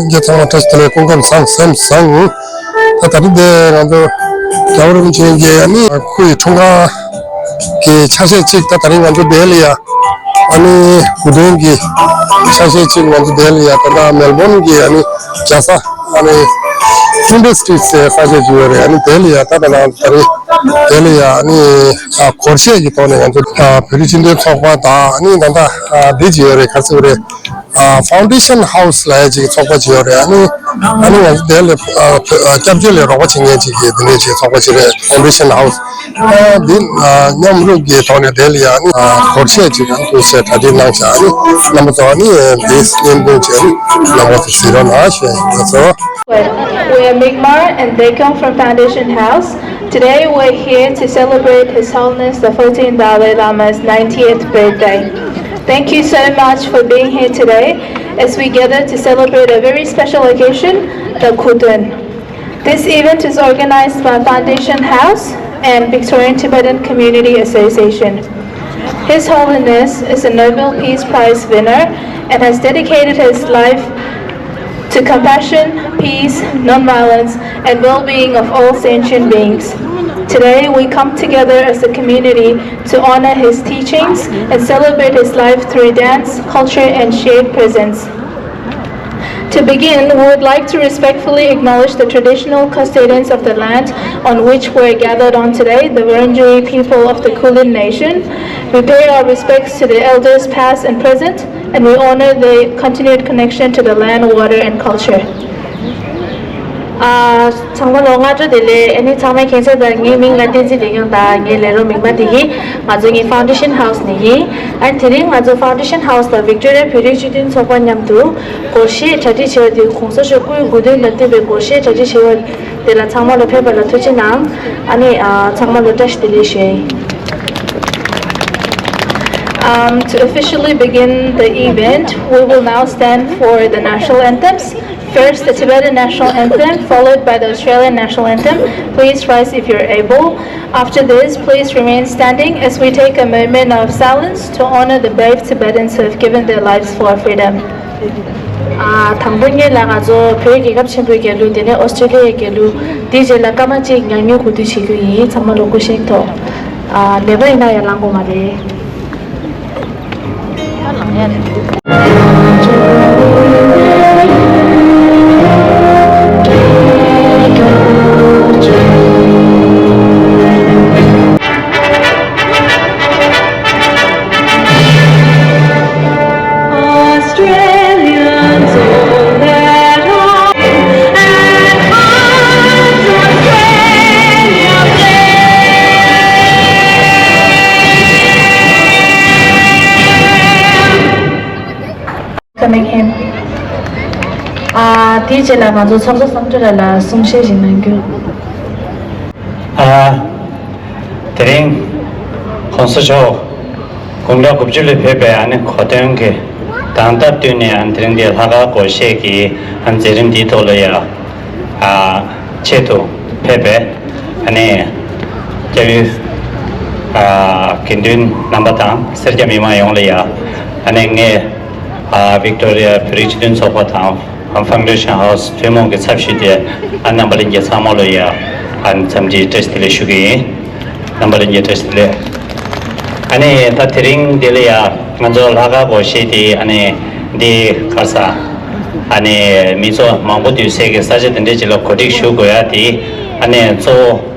이제 정말 테스트를 공감 상상상 다른데 나도 겨울은 이제 아니 그 총각 그 차세 찍다 다른 건도 내려야 아니 고등기 차세 찍 먼저 내려야 그다음 멜버른기 아니 자사 아니 인더스트리스에 사제 주어래 아니 내려야 다다나 내려야 아니 거시에기 돈에 먼저 브리진데 속바다 아니 난다 디지어래 가서 그래 foundation house laji chokpa jiore ani del capjule ro chinge ji ge dine ji chokpa jire foundation house din nyamru ge tone del ya ani khorche ji kan to se thadi na cha ani nam to ani this in do ji nam to siro na she so we are Migmar and they come from Foundation House. Today we're here to celebrate His Holiness the 14th Dalai Lama's 90th birthday. Thank you so much for being here today as we gather to celebrate a very special occasion, the Kudun. This event is organized by Foundation House and Victorian Tibetan Community Association. His Holiness is a Nobel Peace Prize winner and has dedicated his life to compassion, peace, non-violence, and well-being of all sentient beings. Today we come together as a community to honor his teachings and celebrate his life through dance, culture, and shared presence. To begin, we would like to respectfully acknowledge the traditional custodians of the land on which we're gathered on today, the Wurundjeri people of the Kulin Nation. We pay our respects to the elders past and present, and we honor the continued connection to the land, water, and culture. 정말 영화주 들래 애니 처음에 괜찮다 게이밍 같은 지리경다 게레로 민마디기 마중이 파운데이션 하우스 니기 안 드링 마주 파운데이션 하우스 더 빅토리아 퓨리주딘 소관냠도 고시 자지 지어디 공소시 꾸이 고든 라테베 고시 자지 지어 데라 정말로 페벌로 투지남 아니 정말로 다시 들리시 To officially begin the event, we will now stand for the national anthems. First, the Tibetan national anthem, followed by the Australian national anthem. Please rise if you're able. After this, please remain standing as we take a moment of silence to honor the brave Tibetans who have given their lives for our freedom. 당분에 나가서 배기 갑친부 결루 되네 오스트레일리아 결루 디젤라 까마치 양유 구두시기 정말로 고생도 네버이나 연락고 말이 him. 디젤라 먼저 청소 상주라라 숨쉬지는 교. 드링 콘서트 공략 급줄을 배배 안에 거대한게 단답 뛰네 안 드링데 하가 고시기 한 제림 디토로야 체도 배배 안에 저기 kinduin nambatang serja mima yongleya anenge Victoria President Sopatang Foundation House Femong ke sabshide an nambalin je samoloya an samji testile shugi nambalin je testile ane tatring deleya manjol haga boshidi ane di karsa ane mizo mangbudu sege saje dende jilo kodik shugoya di ane zo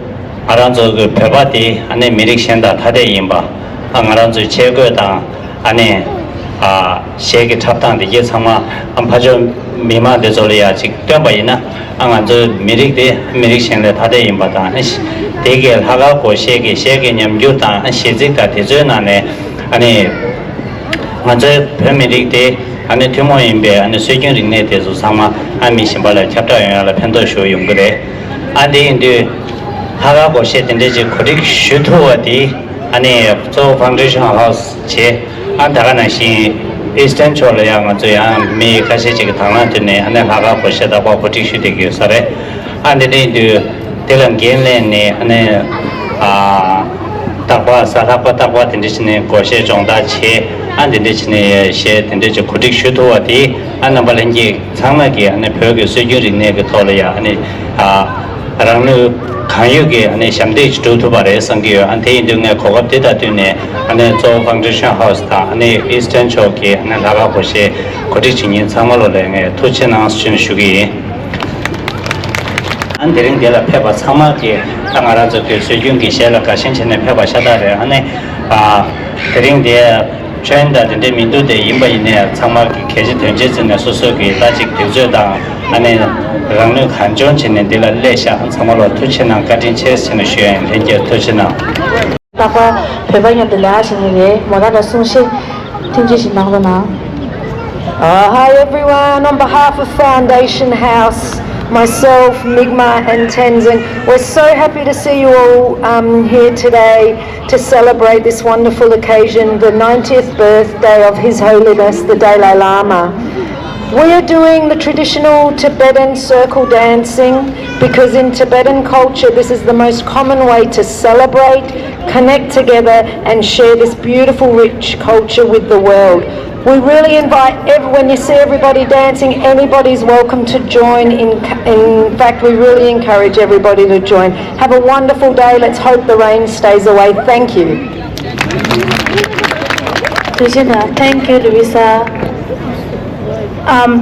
aranzo 그 배바디 안에 미릭션다 다대 임바 아ranzo 제거다 안에 세계 탑단데 이게 상마 안파저 미마데 졸이야 직접 봐이나 안안저 미릭데 미릭션에 다대 임바다 되게 하가고 세계 냠주다 세직다 대전안에 아니 먼저 미릭데 안에 팀모임베 안에 세경링네 대해서 상마 아미신발에 챕터에 편도쇼 용거래 안데인데 하가 보시던데 코릭 슈트워디 아니 저 파운데이션 하우스 제 안다가나시 이스턴 초려야 맞아야 미 가시 지금 당한테네 안에 하가 보시다 봐 코릭 슈트게 서래 안데데 대란 게임네 안에 딱바 사타바 딱바 던지시네 고시 정다 체 and the chine shed and the kudik shutuati, and a balangi, Tamaki, and a pergus, so you neg tolia, and Ranu Kayugi, and a shamdage to Bares and gear, and they doing a co op data tune, and then so foundation house, and a eastern choki, and a lavaposhe, cottage in Samolo, Tuchin Shugi. And during the paper, Samaki, Tangarazo, Sujungi, Shelaka, Shinchin, and Pepper Shadare, and during the trend that they mean to the Imba in Samaki, Kajitan, and Susuki, Logic, Tuzuda, and then Ranu Hanjonchin and Dilla Lesha, and Samolo, Tuchina, cutting chest and a shoe and India Tuchina. Papa, Pevanya the last in the Modana Sunshi, Tingish in Navana. Hi everyone, on behalf of Foundation House, myself, Migma and Tenzin, we're so happy to see you all here today to celebrate this wonderful occasion, the 90th birthday of His Holiness the Dalai Lama. We are doing the traditional Tibetan circle dancing because in Tibetan culture this is the most common way to celebrate, connect together and share this beautiful rich culture with the world. We really invite when you see everybody dancing, anybody's welcome to join. In fact, we really encourage everybody to join. Have a wonderful day. Let's hope the rain stays away. Thank you. Thank you, Louisa.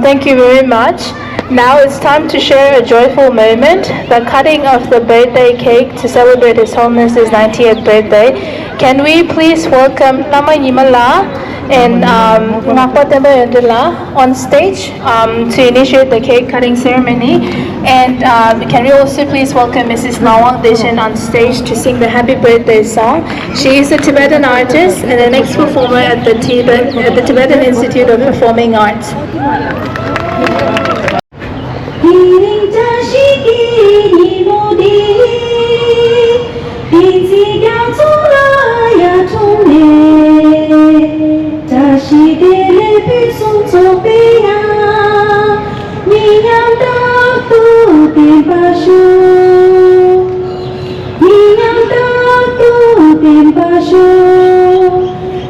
Thank you very much. Now it's time to share a joyful moment, the cutting of the birthday cake to celebrate His Holiness's 90th birthday. Can we please welcome Lama Yimala and on stage to initiate the cake cutting ceremony, and can we also please welcome Mrs. Nawang Deshan on stage to sing the happy birthday song. She is a Tibetan artist and an ex-performer at the Tibetan Institute of Performing Arts.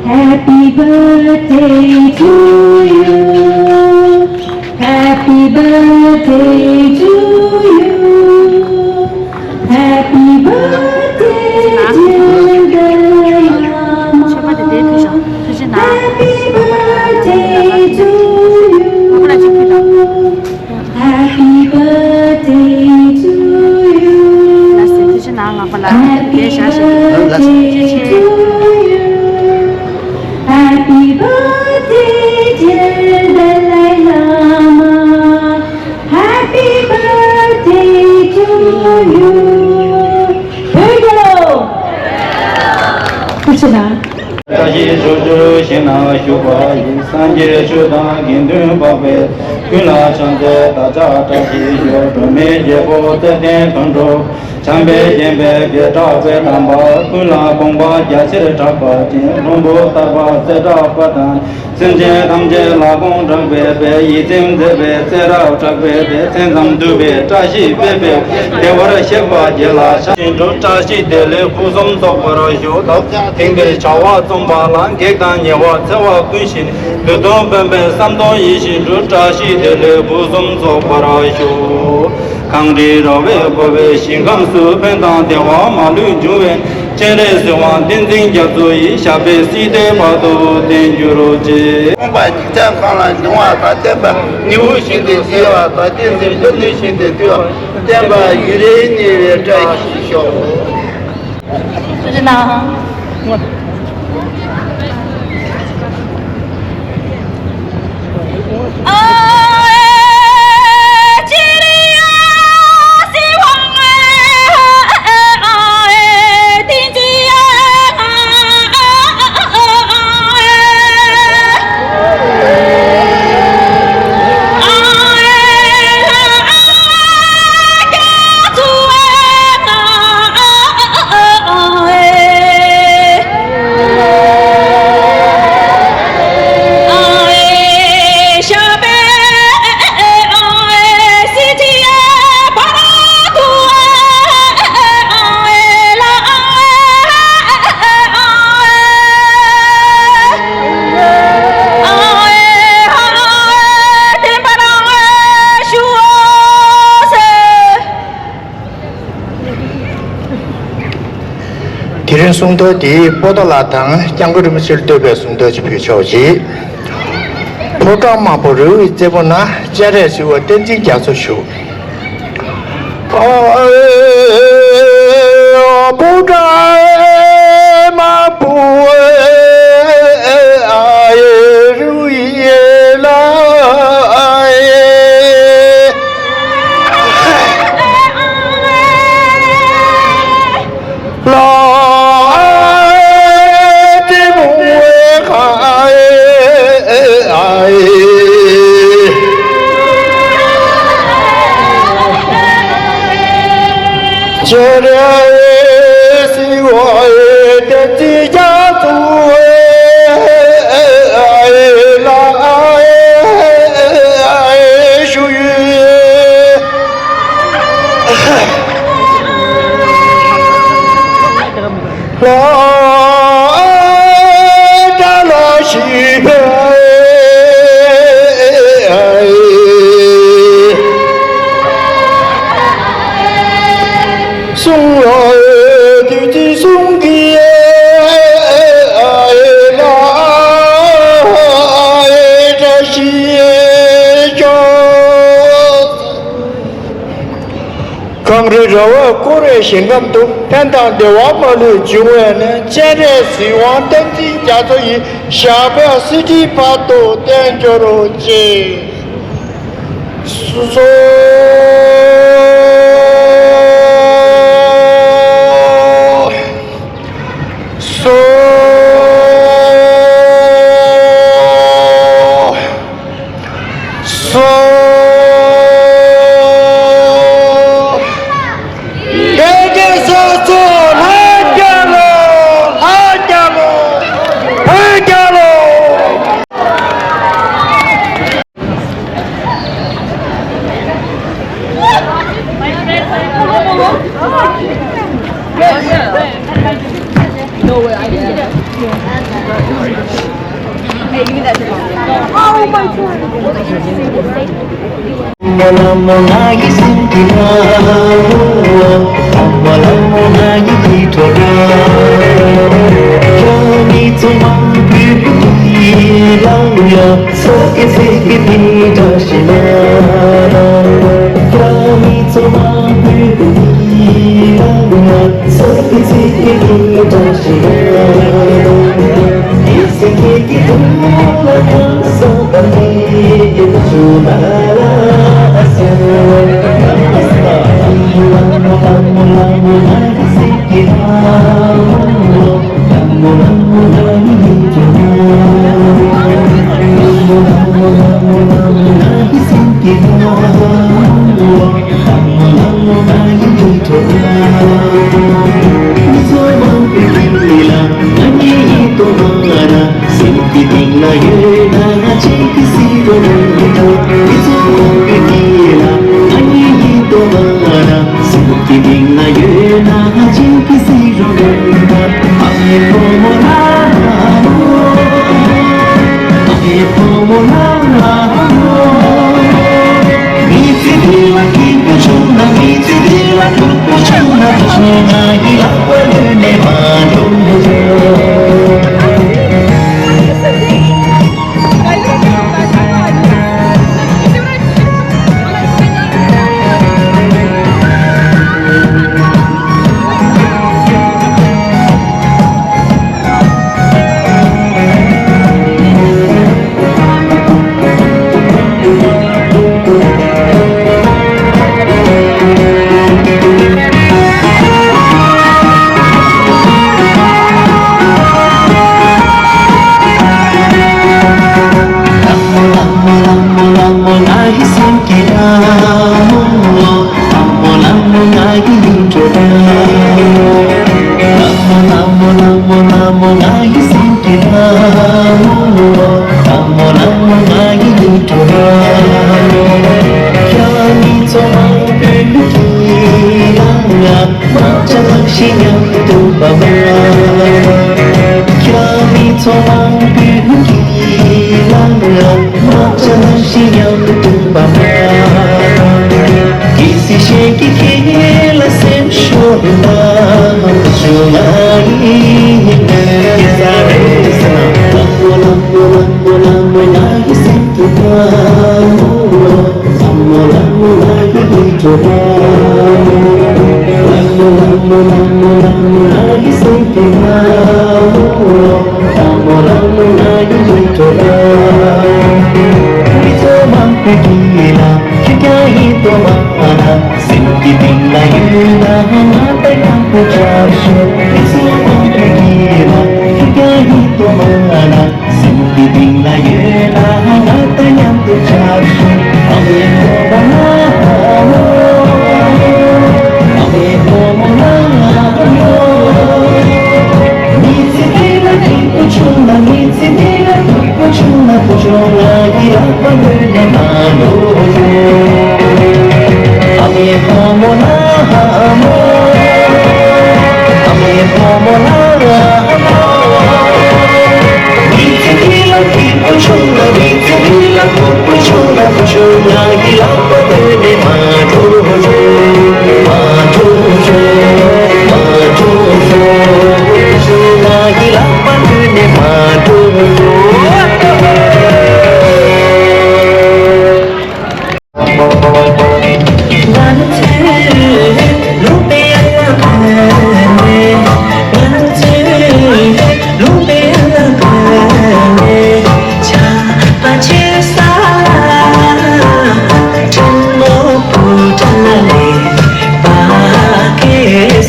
Happy birthday to you. Happy birthday to you. Happy birthday, dear Dalai Lama. Happy birthday to you. Happy birthday to you. Happy birthday to you. Happy birthday, dear Dalai Lama. Happy birthday to you. Here we go. Krishna. Tashi Jojo Shina Shuba Sanje Shuda Gindun Babe Kula Chande Taja Tashi Yodume Jebo Teten Tondo Chambe Jembe Bieta Betamba Kula Bomba Jasir Tapa Rombo Tapa Zeta Patan Senje Tamje Lagong Bebe Yitim Debe Zera Bebe Senzam Dube Tashi Bebe Devara Sheva Jela Shinto Tashi Dele Puzum Topara Yoda Tingde Chawa Zombalan Gekan Yewa Tewa Kunshin Ludon Bembe Samdon Yishin Tashi Dele Puzum Topara Yoda Kangri Rove Bove Shingam Su Pendan Dewa Malu Juven Chere Sewan Dinding Yazui Shabe Side Pado Denjuroji Ba Jita Kala Nwa Tateba Niu Shinde Sewa Tatin Juni Shinde Tio Temba Yureni Tai Sho 진 송도디 보도라당 장거리 실대배 송도지 표초지 프로그램마보르 이제보나 자레시와 던지 자소쇼 신감도 편당 대화말을 중요하는 제레시와 던지 자소이 샤베 스티파도 땡조로지 수소 Kisi shake it, let's show love,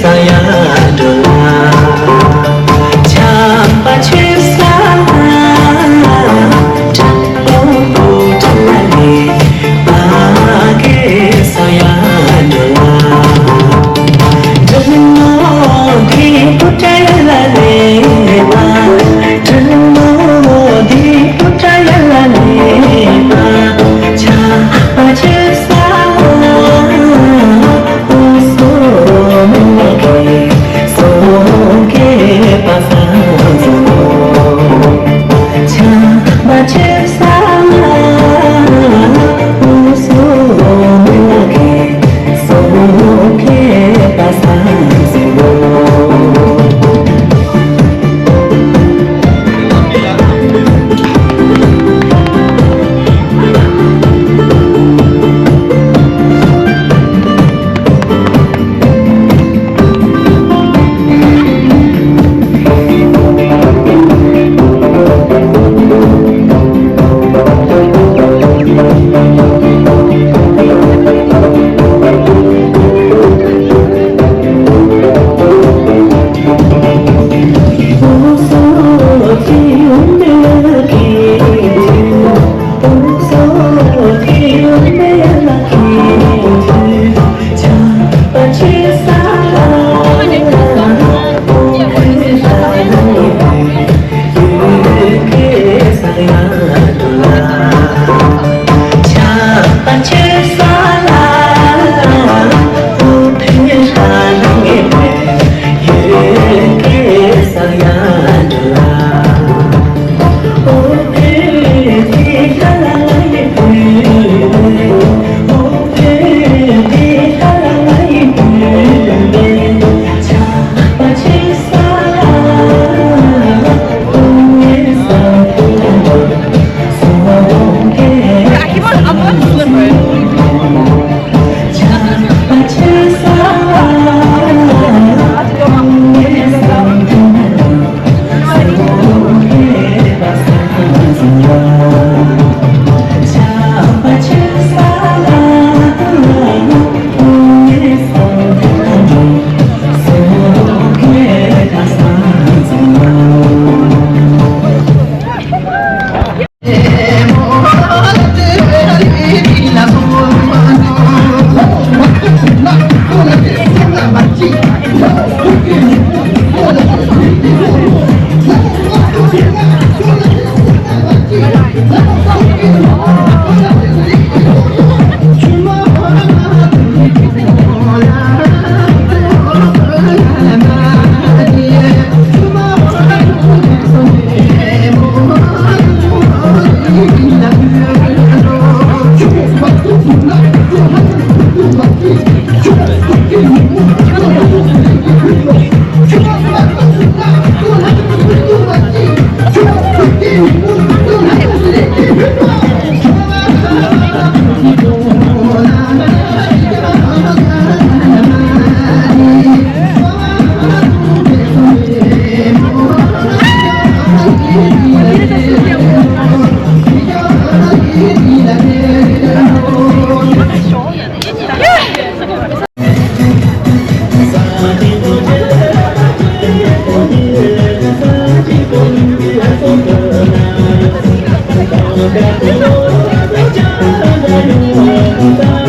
Saya doa Thank you.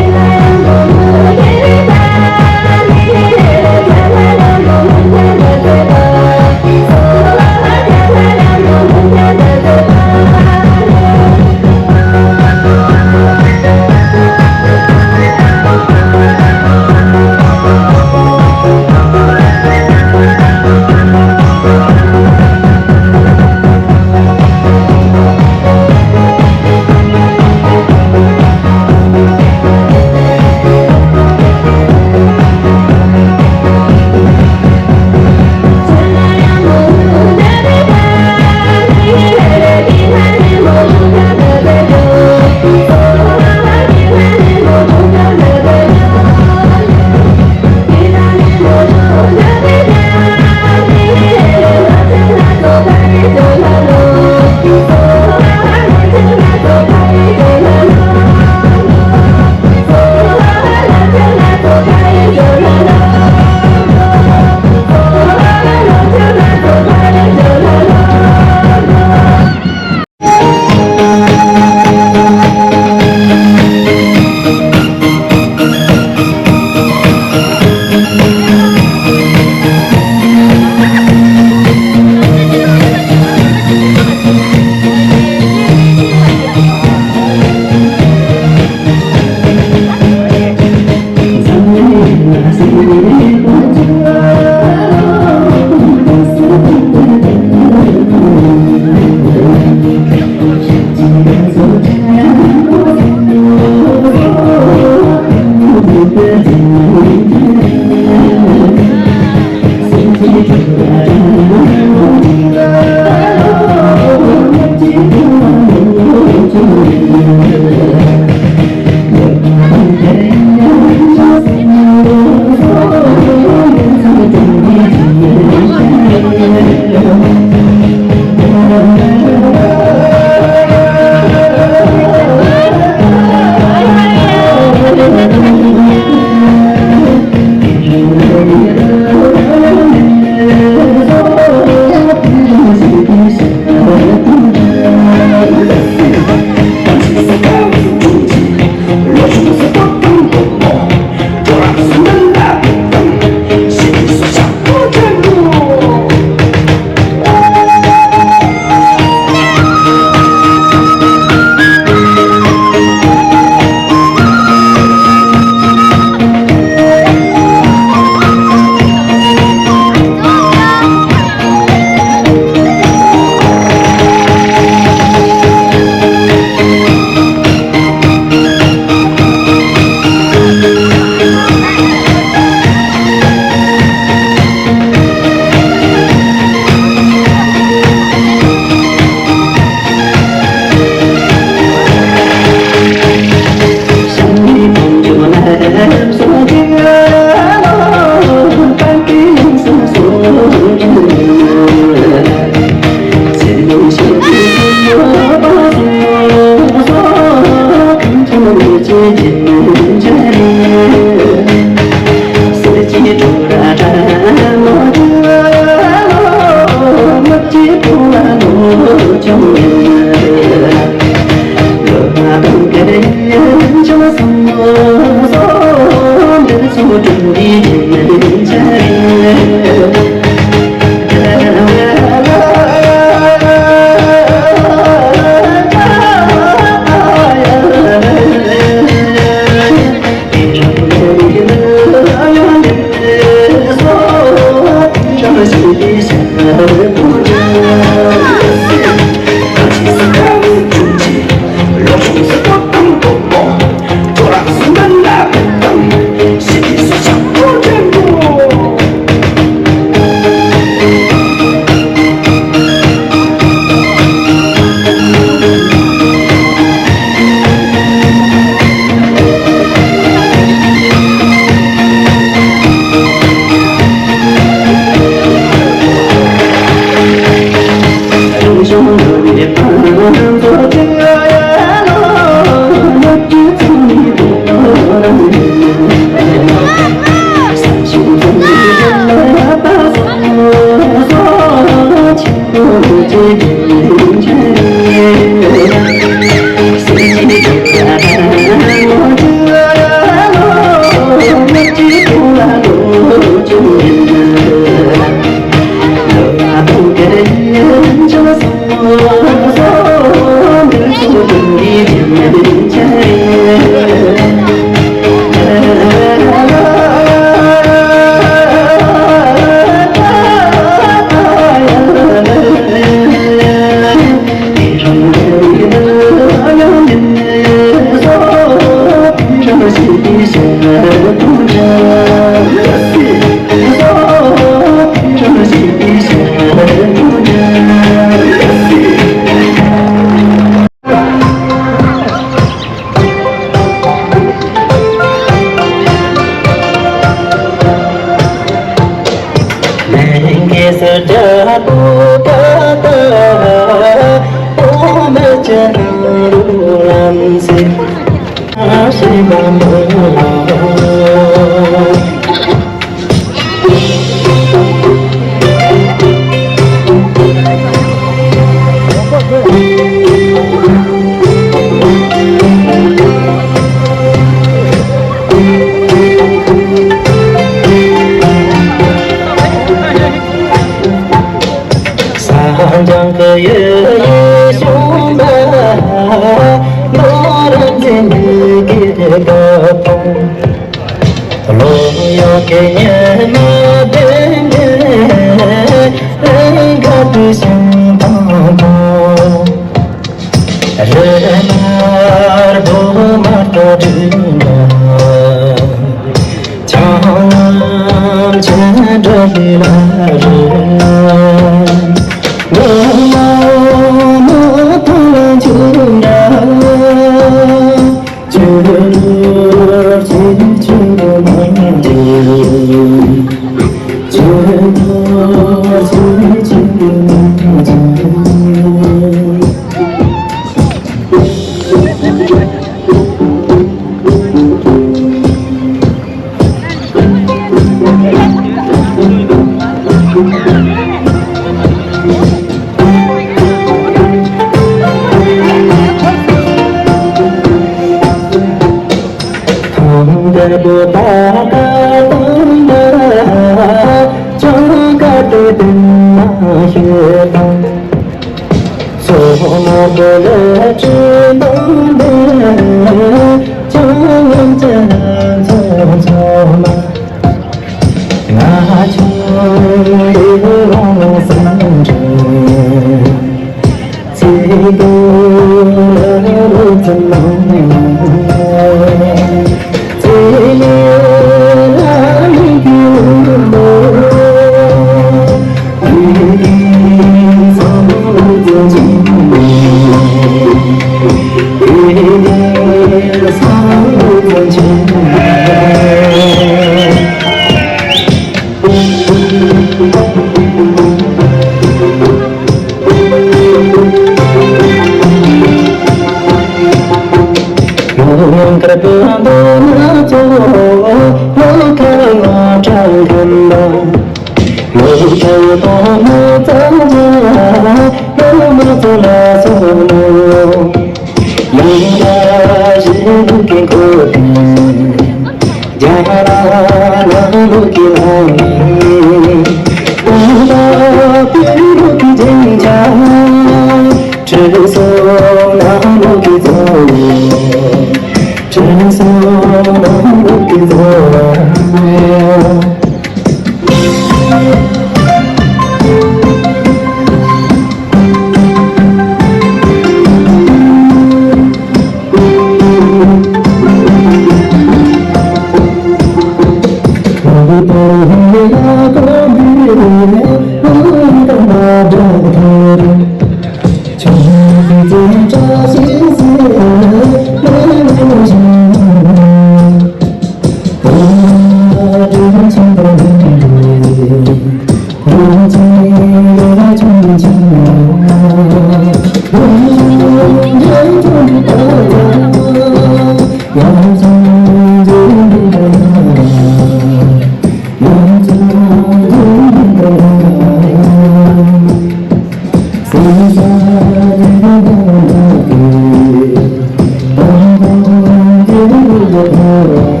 Thank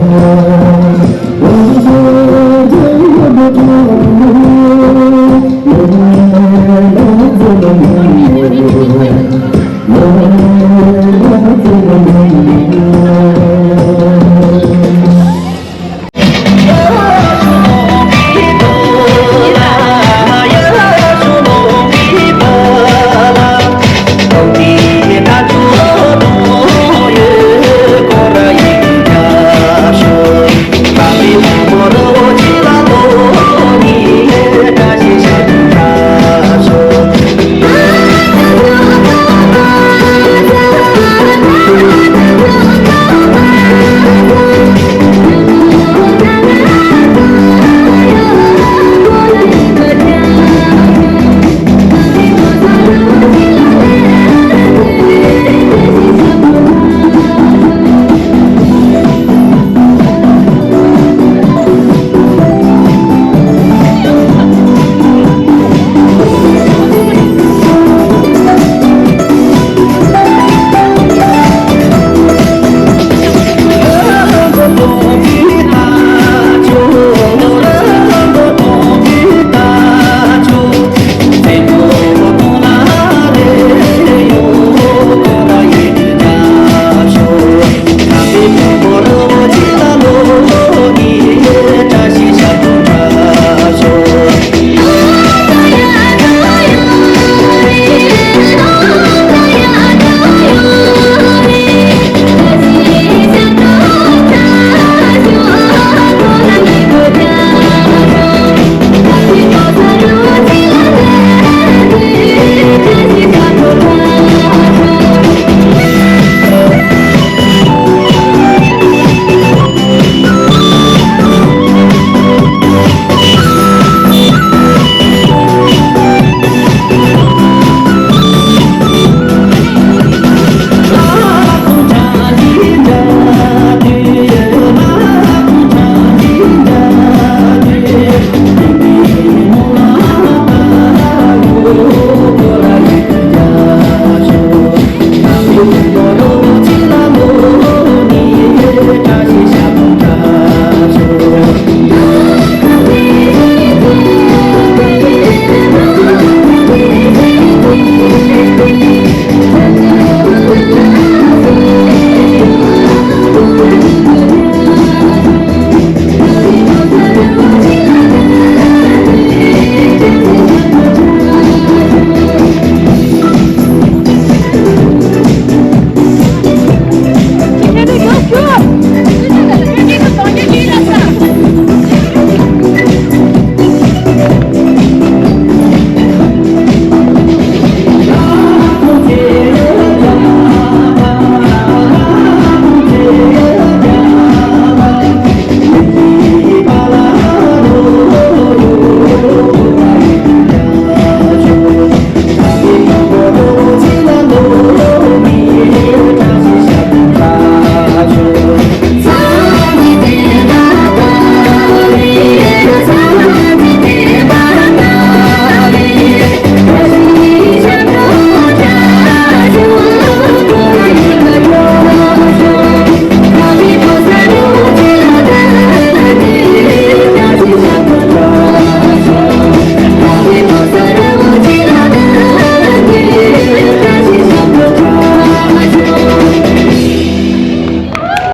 you.